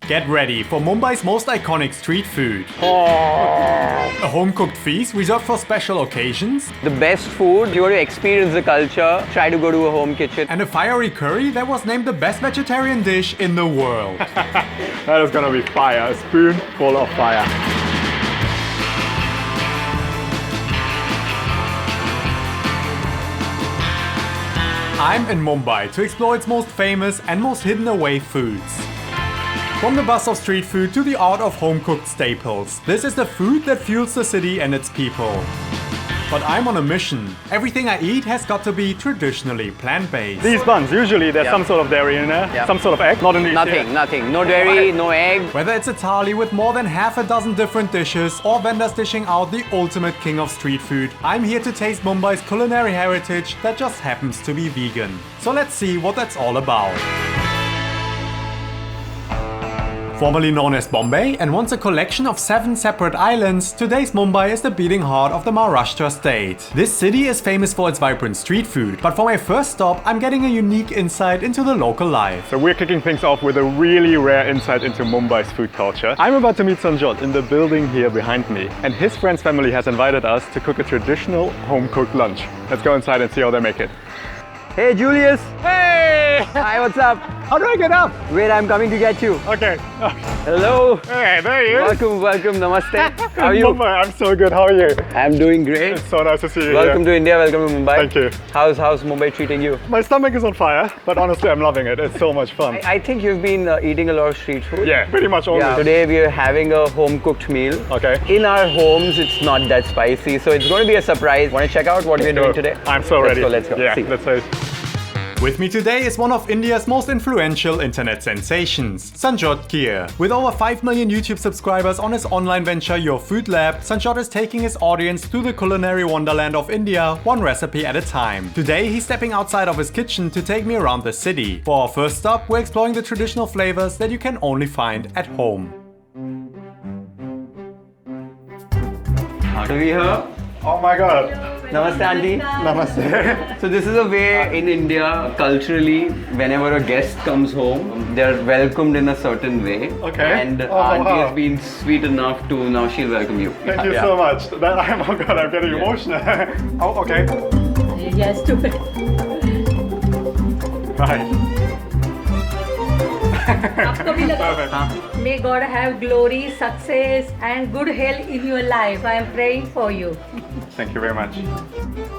Get ready for Mumbai's most iconic street food. A home-cooked feast reserved for special occasions. The best food, if you want to experience the culture, try to go to a home kitchen. And a fiery curry that was named the best vegetarian dish in the world. That is gonna be fire, a spoonful of fire. I'm in Mumbai to explore its most famous and most hidden away foods. From the buzz of street food to the art of home-cooked staples, this is the food that fuels the city and its people. But I'm on a mission. Everything I eat has got to be traditionally plant-based. These buns, usually there's some sort of dairy in there, some sort of egg, not in these. Nothing. No dairy, no egg. Whether it's a thali with more than half a dozen different dishes or vendors dishing out the ultimate king of street food, I'm here to taste Mumbai's culinary heritage that just happens to be vegan. So let's see what that's all about. Formerly known as Bombay and once a collection of 7 separate islands, today's Mumbai is the beating heart of the Maharashtra state. This city is famous for its vibrant street food, but for my first stop, I'm getting a unique insight into the local life. So we're kicking things off with a really rare insight into Mumbai's food culture. I'm about to meet Sanjyot in the building here behind me, and his friend's family has invited us to cook a traditional home-cooked lunch. Let's go inside and see how they make it. Hey Julius! Hey! Hi, what's up? How do I get up? Wait, I'm coming to get you. Okay. Hello. Hey, there he is. Welcome, namaste. How are you? Mumbai, I'm so good. How are you? I'm doing great. It's so nice to see you. Welcome to India, welcome to Mumbai. Thank you. How's Mumbai treating you? My stomach is on fire, but honestly, I'm loving it. It's so much fun. I think you've been eating a lot of street food. Yeah, pretty much always. Yeah. Today we are having a home-cooked meal. Okay. In our homes, it's not that spicy, so it's going to be a surprise. Want to check out what we're doing today? I'm so ready. Let's go. Yeah, See. let's go. With me today is one of India's most influential internet sensations, Sanjyot Keer. With over 5 million YouTube subscribers on his online venture Your Food Lab, Sanjyot is taking his audience to the culinary wonderland of India, one recipe at a time. Today he's stepping outside of his kitchen to take me around the city. For our first stop, we're exploring the traditional flavors that you can only find at home. Are we here? Oh my god. Namaste, auntie. Namaste. So this is a way in India, culturally, whenever a guest comes home, they're welcomed in a certain way. Okay. And wow. auntie has been sweet enough to, now she'll welcome you. Thank you so much. Oh god, I'm getting emotional. Oh, okay. Yes, do it. Right. आपको भी लगा. May God have glory, success and good health in your life. I am praying for you. Thank you very much.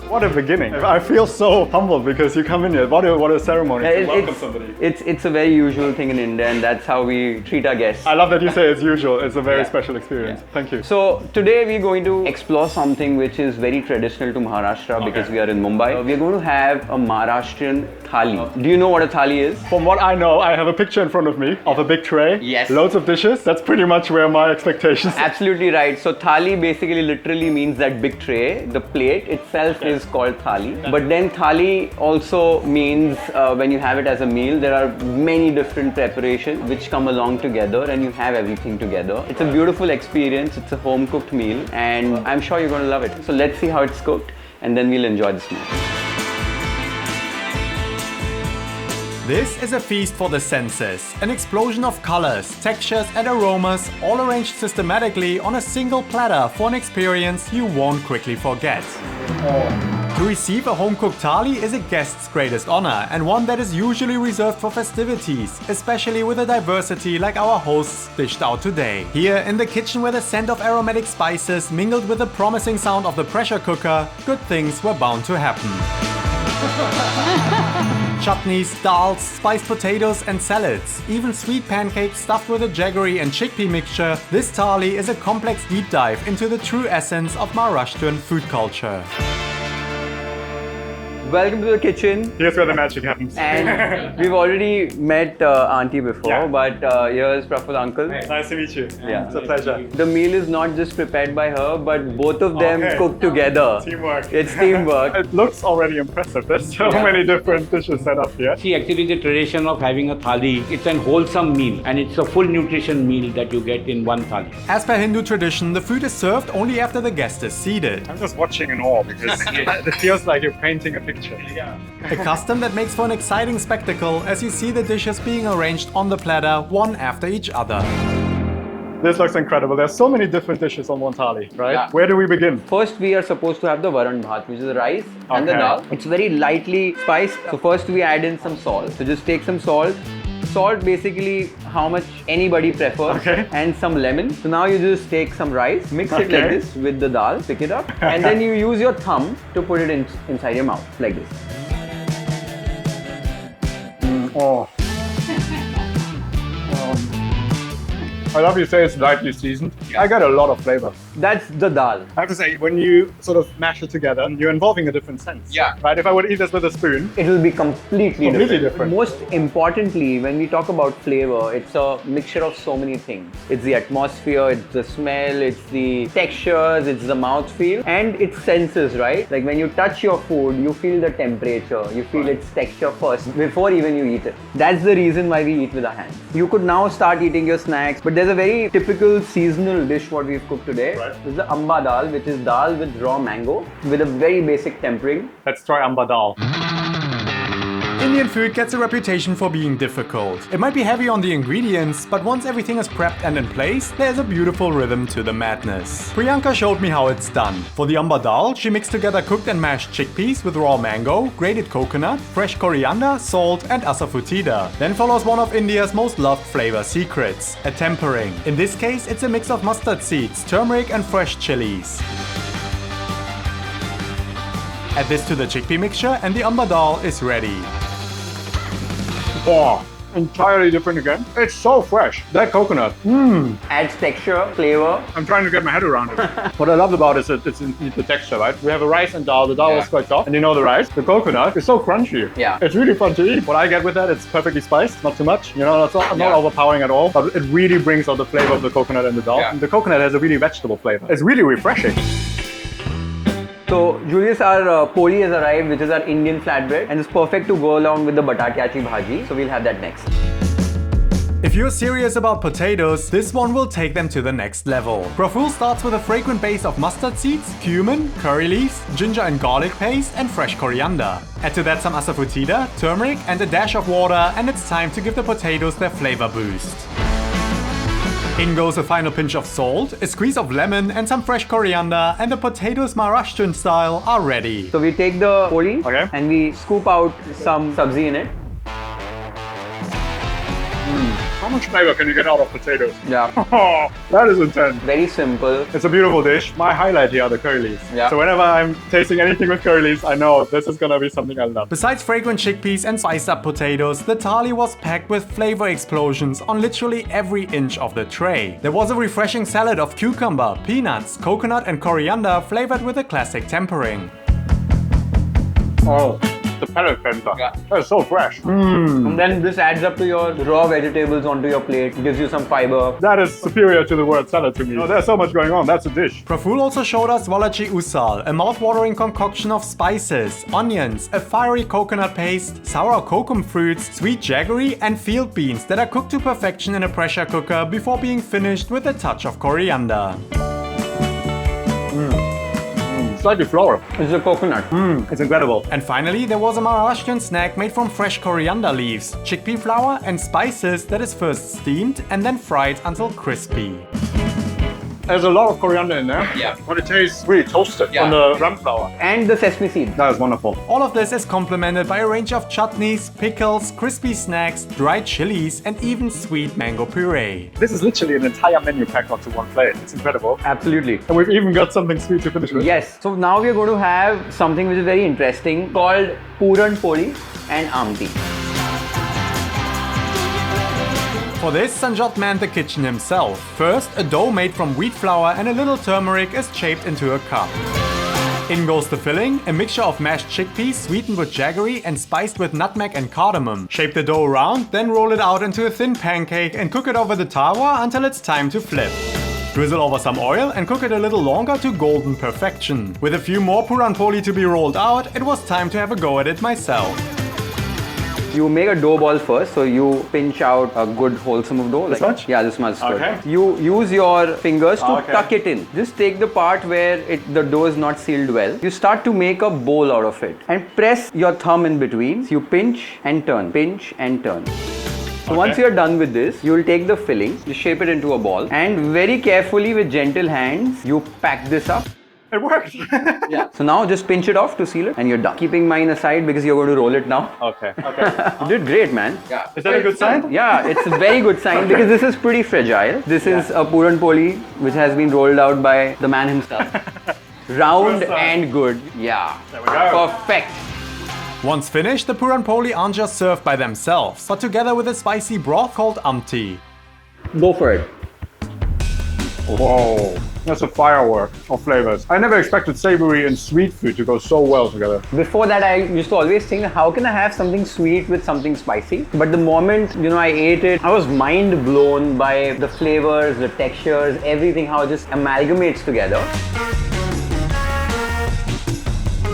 What a beginning. I feel so humbled because you come in here. What a ceremony to welcome somebody. It's a very usual thing in India, and that's how we treat our guests. I love that you say it's usual. It's a very special experience. Thank you. So today we're going to explore something which is very traditional to Maharashtra because we are in Mumbai. We're going to have a Maharashtrian Thali. Do you know what a Thali is? From what I know, I have a picture in front of me of a big tray. Yes. Loads of dishes. That's pretty much where my expectations are. Absolutely right. So Thali basically literally means that big tray. The plate itself is called Thali. But then Thali also means when you have it as a meal, there are many different preparations which come along together and you have everything together. It's a beautiful experience. It's a home cooked meal and I'm sure you're going to love it. So let's see how it's cooked and then we'll enjoy this meal. This is a feast for the senses, an explosion of colors, textures and aromas all arranged systematically on a single platter for an experience you won't quickly forget. To receive a home-cooked thali is a guest's greatest honor and one that is usually reserved for festivities, especially with a diversity like our hosts dished out today. Here in the kitchen where the scent of aromatic spices mingled with the promising sound of the pressure cooker, good things were bound to happen. Chutneys, dals, spiced potatoes and salads, even sweet pancakes stuffed with a jaggery and chickpea mixture, this thali is a complex deep dive into the true essence of Maharashtrian food culture. Welcome to the kitchen. Here's where the magic happens. And we've already met Auntie before, but here's Praful uncle. Nice to meet you. Yeah. It's a pleasure. The meal is not just prepared by her, but both of them cook together. Teamwork. It's teamwork. It looks already impressive. There's so many different dishes set up here. See, actually the tradition of having a thali, it's an wholesome meal and it's a full nutrition meal that you get in one thali. As per Hindu tradition, the food is served only after the guest is seated. I'm just watching in awe because it feels like you're painting a picture picture. A custom that makes for an exciting spectacle as you see the dishes being arranged on the platter one after each other. This looks incredible. There's so many different dishes on one thali, right? Yeah. Where do we begin? First, we are supposed to have the varan bhat, which is the rice and the Okay. dal. It's very lightly spiced. So first we add in some salt. So just take some salt. Salt basically how much anybody prefers, Okay. and some lemon. So now you just take some rice, mix it like Okay. this with the dal, pick it up, and then you use your thumb to put it inside your mouth like this. Oh. I love you say it's lightly seasoned. I get a lot of flavor. That's the dal. I have to say, when you sort of mash it together, you're involving a different sense. Yeah. Right? If I would eat this with a spoon, It will be completely different. Most importantly, when we talk about flavor, it's a mixture of so many things. It's the atmosphere, it's the smell, it's the textures, it's the mouthfeel, and it's senses, right? Like when you touch your food, you feel the temperature, you feel its texture first before even you eat it. That's the reason why we eat with our hands. You could now start eating your snacks, but there's a very typical seasonal dish what we've cooked today. Right. This is the Ambe Dal, which is dal with raw mango with a very basic tempering. let's try Ambe Dal. Indian food gets a reputation for being difficult. It might be heavy on the ingredients, but once everything is prepped and in place, there's a beautiful rhythm to the madness. Priyanka showed me how it's done. For the Ambe Dal, she mixed together cooked and mashed chickpeas with raw mango, grated coconut, fresh coriander, salt and asafoetida. Then follows one of India's most loved flavor secrets, a tempering. In this case, it's a mix of mustard seeds, turmeric and fresh chilies. Add this to the chickpea mixture and the Ambe Dal is ready. Oh, entirely different again. It's so fresh. That coconut. Adds texture, flavor. I'm trying to get my head around it. What I loved about it is it's the texture, right? We have a rice and dal. The dal is quite soft. And you know the rice. The coconut is so crunchy. Yeah. It's really fun to eat. What I get with that, it's perfectly spiced. Not too much. You know, it's not overpowering at all. But it really brings out the flavor of the coconut and the dal. Yeah. And the coconut has a really vegetable flavor. It's really refreshing. So Julius, our poli has arrived, which is our Indian flatbread, and it's perfect to go along with the Batatyachi Bhaji. So we'll have that next. If you're serious about potatoes, this one will take them to the next level. Praful starts with a fragrant base of mustard seeds, cumin, curry leaves, ginger and garlic paste, and fresh coriander. Add to that some asafoetida, turmeric, and a dash of water, and it's time to give the potatoes their flavor boost. In goes a final pinch of salt, a squeeze of lemon, and some fresh coriander, and the potatoes Maharashtrian style are ready. So we take the poli Okay. and we scoop out some sabzi in it. How much flavor can you get out of potatoes? Yeah. Oh, that is intense. Very simple. It's a beautiful dish. My highlight here are the curry leaves. Yeah. So whenever I'm tasting anything with curry leaves, I know this is gonna be something I love. Besides fragrant chickpeas and spiced up potatoes, the thali was packed with flavor explosions on literally every inch of the tray. There was a refreshing salad of cucumber, peanuts, coconut and coriander flavored with a classic tempering. Oh, the palate cleanser. Yeah. That is so fresh. And then this adds up to your raw vegetables onto your plate, gives you some fiber. That is superior to the word salad to me. Oh, there's so much going on. That's a dish. Praful also showed us Volachi Usal, a mouth-watering concoction of spices, onions, a fiery coconut paste, sour kokum fruits, sweet jaggery and field beans that are cooked to perfection in a pressure cooker before being finished with a touch of coriander. Slightly floral. It's the coconut. It's incredible. And finally, there was a Maharashtrian snack made from fresh coriander leaves, chickpea flour and spices that is first steamed and then fried until crispy. There's a lot of coriander in there. Yeah. But it tastes really toasted Yeah. on the gram flour. And the sesame seed. That is wonderful. All of this is complemented by a range of chutneys, pickles, crispy snacks, dried chilies and even sweet mango puree. This is literally an entire menu packed onto one plate. It's incredible. Absolutely. And we've even got something sweet to finish with. Yes. So now we're going to have something which is very interesting called Puran Poli and Amti. For this, Sanjyot manned the kitchen himself. First, a dough made from wheat flour and a little turmeric is shaped into a cup. In goes the filling, a mixture of mashed chickpeas sweetened with jaggery and spiced with nutmeg and cardamom. Shape the dough round, then roll it out into a thin pancake and cook it over the tawa until it's time to flip. Drizzle over some oil and cook it a little longer to golden perfection. With a few more Puran Poli to be rolled out, it was time to have a go at it myself. You make a dough ball first, so you pinch out a good wholesome of dough. This much? Yeah, this much is good. Okay. You use your fingers to Okay. tuck it in. Just take the part where the dough is not sealed well. You start to make a bowl out of it and press your thumb in between. So you pinch and turn, pinch and turn. So once you're done with this, you will take the filling, you shape it into a ball, and very carefully with gentle hands, you pack this up. It worked. Yeah. So now just pinch it off to seal it and you're done. Keeping mine aside because you're going to roll it now. Okay. You did great, man. Yeah. Is that a good sign? Yeah, it's a very good sign because this is pretty fragile. This is a Puran Poli which has been rolled out by the man himself. Round and good. Yeah. There we go. Perfect. Once finished, the Puran Poli aren't just served by themselves, but together with a spicy broth called amti. Go for it. Whoa. That's a firework of flavors. I never expected savory and sweet food to go so well together. Before that, I used to always think, how can I have something sweet with something spicy? But the moment, I ate it, I was mind blown by the flavors, the textures, everything, how it just amalgamates together.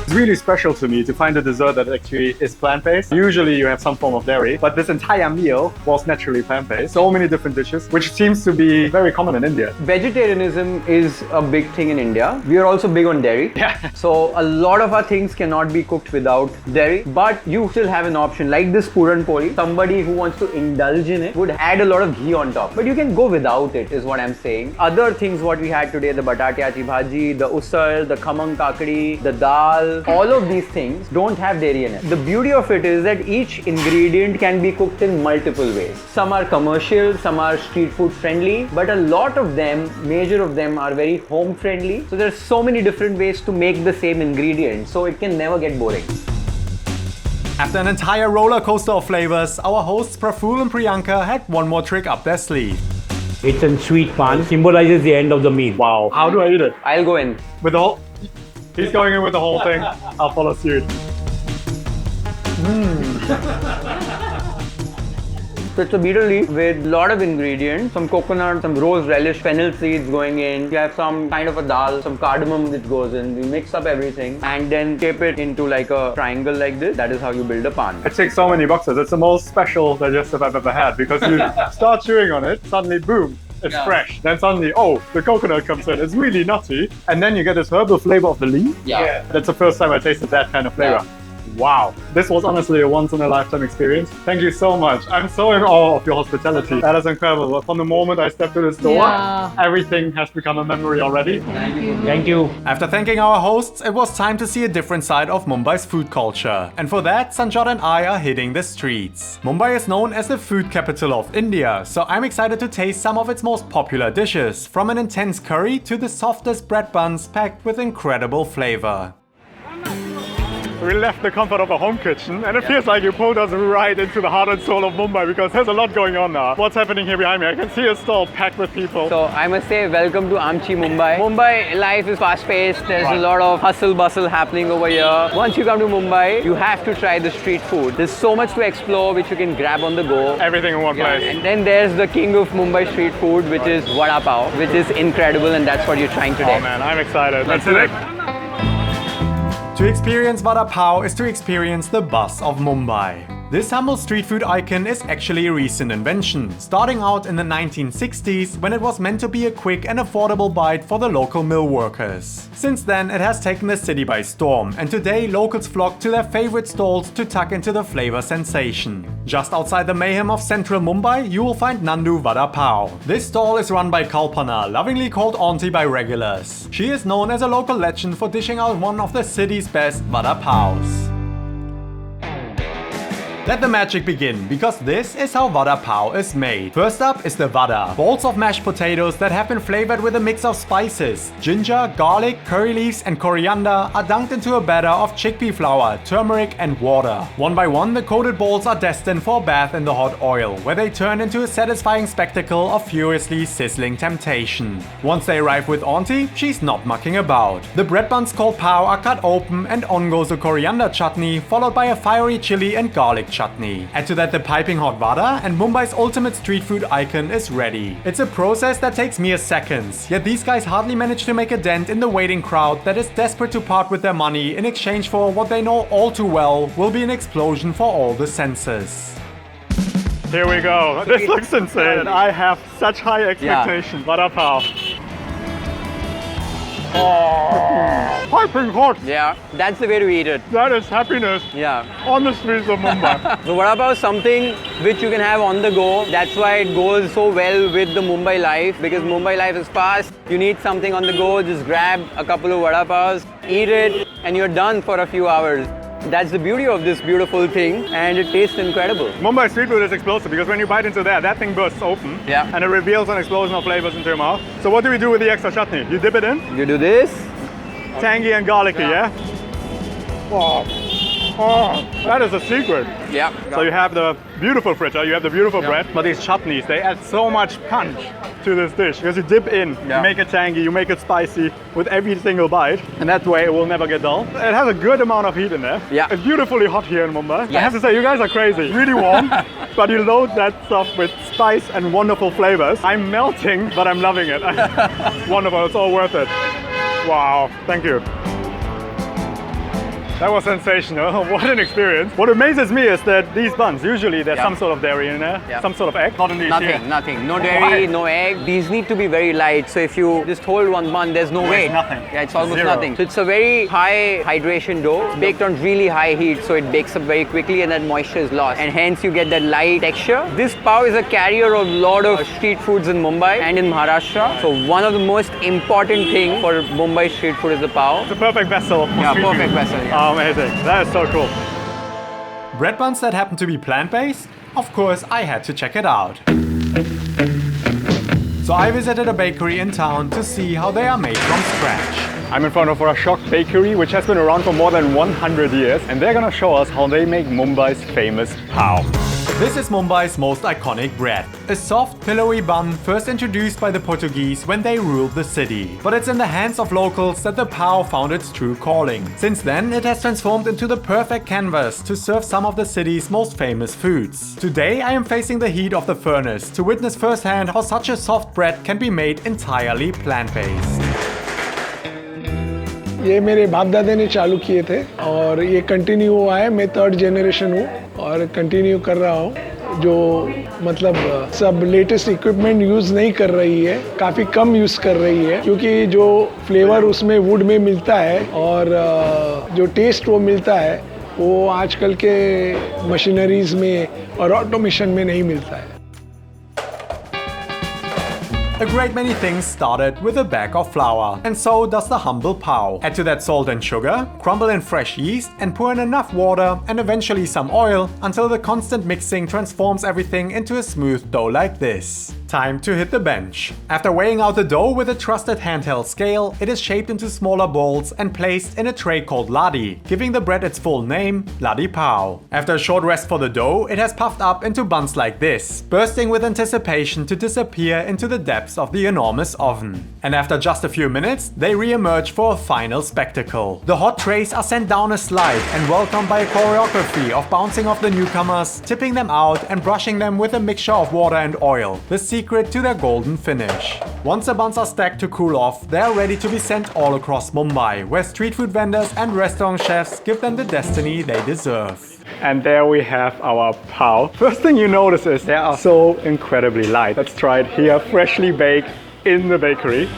It's really special to me to find a dessert that actually is plant-based. Usually you have some form of dairy, but this entire meal was naturally plant-based. So many different dishes, which seems to be very common in India. Vegetarianism is a big thing in India. We are also big on dairy. Yeah. So a lot of our things cannot be cooked without dairy, but you still have an option like this Puran Poli. Somebody who wants to indulge in it would add a lot of ghee on top, but you can go without it is what I'm saying. Other things what we had today, the Batatyachi Bhaji, the usal, the khamang kakdi, the dal, all of these things don't have dairy in it. The beauty of it is that each ingredient can be cooked in multiple ways. Some are commercial, some are street food friendly, but a lot of them, major of them are very home friendly. So there's so many different ways to make the same ingredient, so it can never get boring. After an entire roller coaster of flavors, our hosts Praful and Priyanka had one more trick up their sleeve. It's a sweet pan, symbolizes the end of the meal. Wow. How do I eat it? I'll go in. With the whole... He's going in with the whole thing. I'll follow suit. So it's a beetle leaf with a lot of ingredients, some coconut, some rose relish, fennel seeds going in. You have some kind of a dal, some cardamom that goes in. You mix up everything and then shape it into like a triangle like this. That is how you build a pan. It ticks so many boxes. It's the most special digestive I've ever had because you start chewing on it, suddenly boom, it's fresh. Then suddenly, oh, the coconut comes in. It's really nutty. And then you get this herbal flavor of the leaf. Yeah. That's the first time I tasted that kind of flavor. Yeah. Wow. This was honestly a once-in-a-lifetime experience. Thank you so much. I'm so in awe of your hospitality. That is incredible. From the moment I stepped through this door, everything has become a memory already. Thank you. After thanking our hosts, it was time to see a different side of Mumbai's food culture. And for that, Sanjyot and I are hitting the streets. Mumbai is known as the food capital of India, so I'm excited to taste some of its most popular dishes, from an intense curry to the softest bread buns packed with incredible flavor. We left the comfort of a home kitchen and it feels like you pulled us right into the heart and soul of Mumbai because there's a lot going on now. What's happening here behind me? I can see a stall packed with people. So I must say, welcome to Amchi, Mumbai. Mumbai life is fast-paced. There's a lot of hustle bustle happening over here. Once you come to Mumbai, you have to try the street food. There's so much to explore which you can grab on the go. Everything in one place. And then there's the king of Mumbai street food, which is Vada Pav, which is incredible, and that's what you're trying today. Oh man, I'm excited. Let's do it. To experience Vada Pav is to experience the buzz of Mumbai. This humble street food icon is actually a recent invention, starting out in the 1960s when it was meant to be a quick and affordable bite for the local mill workers. Since then, it has taken the city by storm, and today locals flock to their favorite stalls to tuck into the flavor sensation. Just outside the mayhem of central Mumbai, you will find Nandu Vada Pav. This stall is run by Kalpana, lovingly called Auntie by regulars. She is known as a local legend for dishing out one of the city's best Vada Pavs. Let the magic begin, because this is how Vada Pav is made. First up is the vada, balls of mashed potatoes that have been flavored with a mix of spices. Ginger, garlic, curry leaves and coriander are dunked into a batter of chickpea flour, turmeric and water. One by one, the coated balls are destined for a bath in the hot oil, where they turn into a satisfying spectacle of furiously sizzling temptation. Once they arrive with Auntie, she's not mucking about. The bread buns called pav are cut open and on goes a coriander chutney, followed by a fiery chili and garlic chutney. Add to that the piping hot vada, and Mumbai's ultimate street food icon is ready. It's a process that takes mere seconds, yet these guys hardly manage to make a dent in the waiting crowd that is desperate to part with their money in exchange for what they know all too well will be an explosion for all the senses. Here we go. This looks insane. I have such high expectations. Vada Pav. Oh, piping hot. Yeah, that's the way to eat it. That is happiness. Yeah. On the streets of Mumbai. So Vada Pav is something which you can have on the go. That's why it goes so well with the Mumbai life, because Mumbai life is fast. You need something on the go, just grab a couple of Vada Pavs, eat it, and you're done for a few hours. That's the beauty of this beautiful thing, and it tastes incredible. Mumbai street food is explosive because when you bite into that thing bursts open, Yeah. and it reveals an explosion of flavors into your mouth. So what do we do with the extra chutney? You dip it in, You do this. tangy and garlicky, yeah? Oh, that is a secret. Yeah. So you have the beautiful fritter, you have the beautiful bread, but these chutneys, they add so much punch to this dish because you dip in, you make it tangy, you make it spicy with every single bite, and that way it will never get dull. It has a good amount of heat in there. Yeah. It's beautifully hot here in Mumbai. I Yes. have to say, you guys are crazy. Really warm, but you load that stuff with spice and wonderful flavors. I'm melting, but I'm loving it. Wonderful, it's all worth it. Wow, thank you. That was sensational. What an experience. What amazes me is that these buns, usually there's some sort of dairy in there, some sort of egg. Not in these here. Nothing. No dairy, no egg. These need to be very light. So if you just hold one bun, there's no weight. nothing. Yeah, it's almost Zero. nothing. So it's a very high hydration dough, baked on really high heat. So it bakes up very quickly and that moisture is lost. And hence you get that light texture. This pav is a carrier of a lot of street foods in Mumbai and in Maharashtra. So one of the most important things for Mumbai street food is the pav. It's a perfect vessel. for Yeah, street perfect food. vessel. Yeah. Amazing. That is so cool. Bread buns that happen to be plant-based? Of course, I had to check it out. So I visited a bakery in town to see how they are made from scratch. I'm in front of Ashok Bakery, which has been around for more than 100 years, and they're gonna show us how they make Mumbai's famous pav. This is Mumbai's most iconic bread. A soft, pillowy bun first introduced by the Portuguese when they ruled the city. But it's in the hands of locals that the pav found its true calling. Since then, it has transformed into the perfect canvas to serve some of the city's most famous foods. Today, I am facing the heat of the furnace to witness firsthand how such a soft bread can be made entirely plant-based. ये मेरे बाप दादा ने चालू किए थे और ये कंटिन्यू हुआ है। मैं 3rd जनरेशन हूँ और कंटिन्यू कर रहा हूँ। जो मतलब सब लेटेस्ट इक्विपमेंट यूज़ नहीं कर रही है, काफ़ी कम यूज़ कर रही है, क्योंकि जो फ्लेवर उसमें वुड में मिलता है और जो टेस्ट वो मिलता है वो आजकल के मशीनरीज़ में और ऑटोमेशन में नहीं मिलता है। A great many things started with a bag of flour, and so does the humble pav. Add to that salt and sugar, crumble in fresh yeast, and pour in enough water and eventually some oil until the constant mixing transforms everything into a smooth dough like this. Time to hit the bench. After weighing out the dough with a trusted handheld scale, it is shaped into smaller balls and placed in a tray called ladi, giving the bread its full name, Ladi Pav. After a short rest for the dough, it has puffed up into buns like this, bursting with anticipation to disappear into the depths of the enormous oven. And after just a few minutes, they re-emerge for a final spectacle. The hot trays are sent down a slide and welcomed by a choreography of bouncing off the newcomers, tipping them out and brushing them with a mixture of water and oil, the secret to their golden finish. Once the buns are stacked to cool off, they are ready to be sent all across Mumbai, where street food vendors and restaurant chefs give them the destiny they deserve. And there we have our pav. First thing you notice is they are so incredibly light. Let's try it here, freshly baked in the bakery.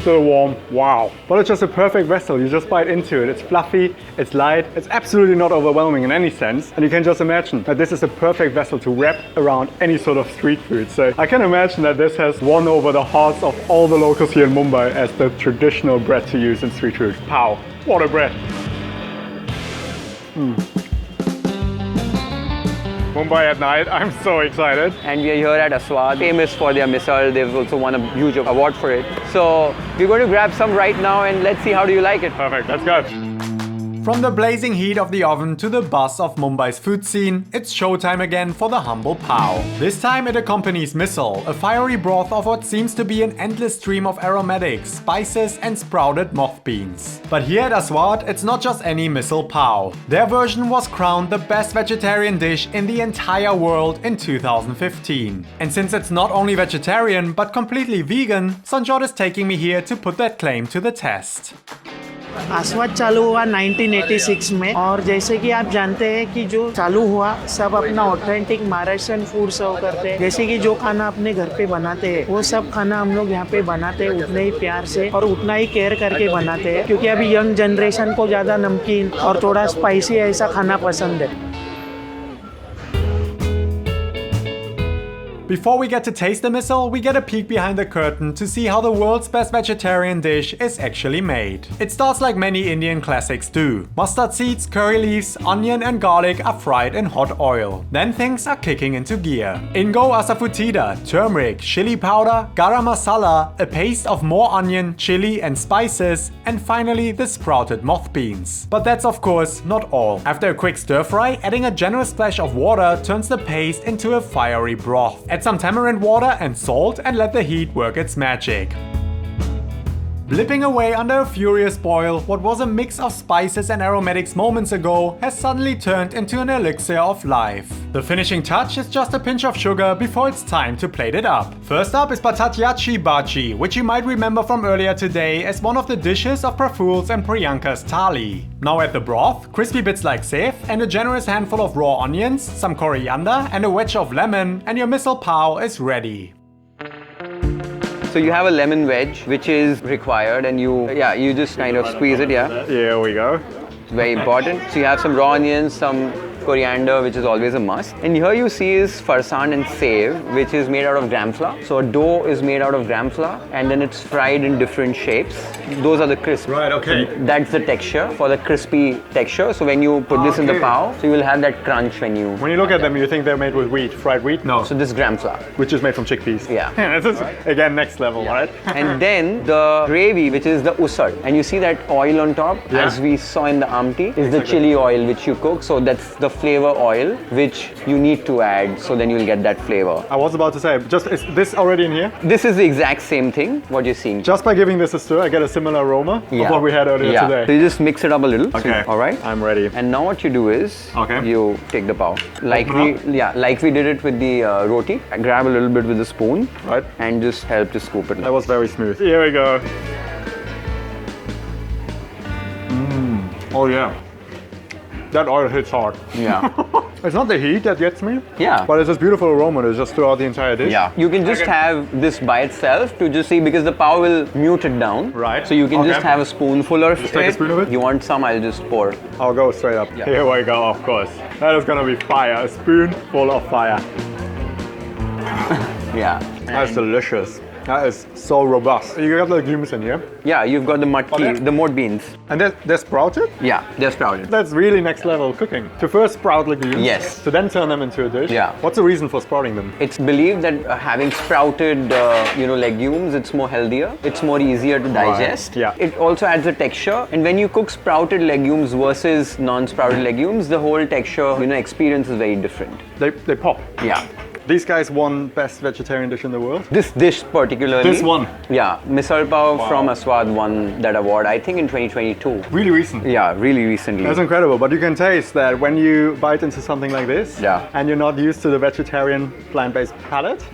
Still warm, wow. But it's just a perfect vessel, you just bite into it. It's fluffy, it's light, it's absolutely not overwhelming in any sense. And you can just imagine that this is a perfect vessel to wrap around any sort of street food. So I can imagine that this has won over the hearts of all the locals here in Mumbai as the traditional bread to use in street food. Pav, what a bread. Mumbai at night, I'm so excited. And we are here at Aswad, famous for their misal. They've also won a huge award for it. So we're going to grab some right now and let's see how do you like it. Perfect, let's go. From the blazing heat of the oven to the buzz of Mumbai's food scene, it's showtime again for the humble pav. This time it accompanies misal, a fiery broth of what seems to be an endless stream of aromatics, spices and sprouted moth beans. But here at Aswad, it's not just any misal pav. Their version was crowned the best vegetarian dish in the entire world in 2015. And since it's not only vegetarian but completely vegan, Sanjyot is taking me here to put that claim to the test. आस्वाद चालू हुआ 1986 में और जैसे कि आप जानते हैं कि जो चालू हुआ सब अपना ऑथेंटिक महाराष्ट्रियन फूड सर्व करते हैं। जैसे कि जो खाना अपने घर पे बनाते हैं वो सब खाना हम लोग यहाँ पे बनाते हैं उतने ही प्यार से और उतना ही केयर करके बनाते हैं, क्योंकि अभी यंग जनरेशन को ज़्यादा नमकीन और थोड़ा स्पाइसी ऐसा खाना पसंद है। Before we get to taste the misal, we get a peek behind the curtain to see how the world's best vegetarian dish is actually made. It starts like many Indian classics do. Mustard seeds, curry leaves, onion and garlic are fried in hot oil. Then things are kicking into gear. In go asafoetida, turmeric, chili powder, garam masala, a paste of more onion, chili and spices, and finally the sprouted moth beans. But that's of course not all. After a quick stir fry, adding a generous splash of water turns the paste into a fiery broth. Add some tamarind water and salt and let the heat work its magic. Blipping away under a furious boil, what was a mix of spices and aromatics moments ago has suddenly turned into an elixir of life. The finishing touch is just a pinch of sugar before it's time to plate it up. First up is Batatyachi Bhaji, which you might remember from earlier today as one of the dishes of Praful's and Priyanka's Thali. Now add the broth, crispy bits like sev, and a generous handful of raw onions, some coriander and a wedge of lemon, and your misal pav is ready. So you have a lemon wedge, which is required, and you just kind of squeeze it, yeah? Here we go. It's very important. So you have some raw onions, some coriander, which is always a must. And here you see is farsan and sev, which is made out of gram flour. So a dough is made out of gram flour and then it's fried in different shapes. Those are the crisp. Right, okay. So that's the texture for the crispy texture. So when you put this in the pav, so you will have that crunch when you... When you look at them, you think they're made with wheat, fried wheat? No. So this is gram flour. Which is made from chickpeas. Yeah. This is, again, next level, right? And then the gravy, which is the usad. And you see that oil on top, as we saw in the amti, is the chili oil which you cook. So that's the flavor oil which you need to add, so then you'll get that flavor. I was about to say, is this already in here? This is the exact same thing, what you're seeing. Just by giving this a stir, I get a similar aroma of what we had earlier today. So you just mix it up a little. Okay. So, all right. I'm ready. And now what you do is, you take the pav. Like we did it with the roti. Grab a little bit with a spoon, right, and just help to scoop it. That was very smooth. Here we go. Oh yeah. That oil hits hard. Yeah. It's not the heat that gets me. Yeah. But it's this beautiful aroma that's just throughout the entire dish. Yeah. You can just have this by itself to just see, because the pav will mute it down. Right. So you can just have a spoonful of just take a spoon of it? You want some, I'll just pour. I'll go straight up. Yeah. Here we go, of course. That is gonna be fire. A spoonful of fire. Yeah. That's delicious. That is so robust. You got the legumes in here? Yeah, you've got the matki, the mod beans. And they're sprouted? Yeah, they're sprouted. That's really next level cooking. To first sprout legumes, yes, to then turn them into a dish. Yeah. What's the reason for sprouting them? It's believed that having sprouted, legumes, it's more healthier. It's more easier to digest. Right. Yeah. It also adds a texture. And when you cook sprouted legumes versus non-sprouted legumes, the whole texture, experience is very different. They pop. Yeah. These guys won best vegetarian dish in the world? This dish particularly. This one? Yeah. Misal Pav from Aswad won that award, I think in 2022. Really recent? Yeah, really recently. That's incredible, but you can taste that when you bite into something like this, and you're not used to the vegetarian plant-based palate,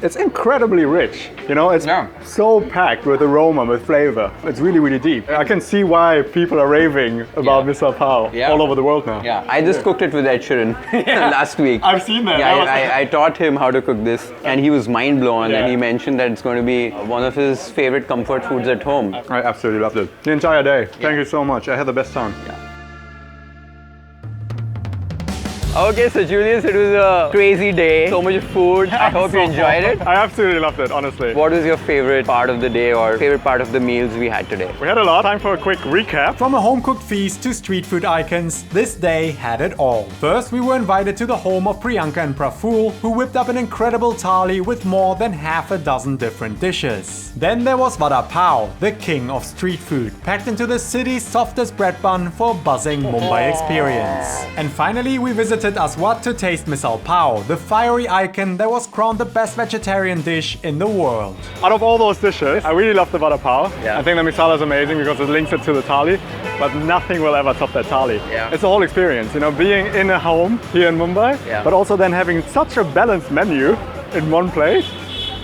it's incredibly rich. It's so packed with aroma, with flavor. It's really, really deep. I can see why people are raving about Misal Pav all over the world now. Yeah, I just cooked it with Ed Sheeran last week. I've seen that. Yeah, I taught him how to cook this, and he was mind blown, and he mentioned that it's going to be one of his favorite comfort foods at home. I absolutely loved it. The entire day. Thank you so much. I had the best time. Okay, so Julius, it was a crazy day. So much food. I hope you enjoyed it. I absolutely loved it, honestly. What was your favorite part of the day or favorite part of the meals we had today? We had a lot. Time for a quick recap. From a home-cooked feast to street food icons, this day had it all. First, we were invited to the home of Priyanka and Praful, who whipped up an incredible thali with more than half a dozen different dishes. Then there was Vada Pav, the king of street food, packed into the city's softest bread bun for a buzzing Mumbai experience. And finally, we visited Aswad to taste Misal Pav, the fiery icon that was crowned the best vegetarian dish in the world. Out of all those dishes, I really love the Vada Pav. Yeah. I think the misal is amazing because it links it to the thali, but nothing will ever top that thali. Yeah. It's a whole experience, you know, being in a home here in Mumbai, Yeah. but also then having such a balanced menu in one place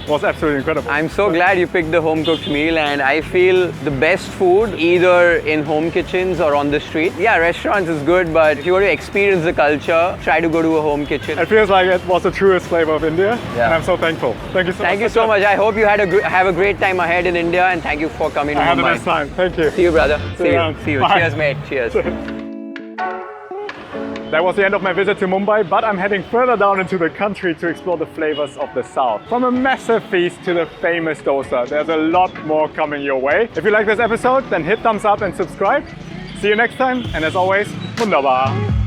was absolutely incredible. I'm so glad you picked the home cooked meal, and I feel the best food either in home kitchens or on the street. Yeah, restaurants is good, but if you want to experience the culture, try to go to a home kitchen. It feels like it was the truest flavor of India, Yeah. and I'm so thankful. Thank you so much. Thank you so much. I hope you had have a great time ahead in India, and thank you for coming to I had the Mumbai. best time. Thank you. See you, brother. See you. around. See you. Bye. Cheers, mate. Cheers. That was the end of my visit to Mumbai, but I'm heading further down into the country to explore the flavors of the south. From a massive feast to the famous dosa, there's a lot more coming your way. If you like this episode, then hit thumbs up and subscribe. See you next time, and as always, wunderbar!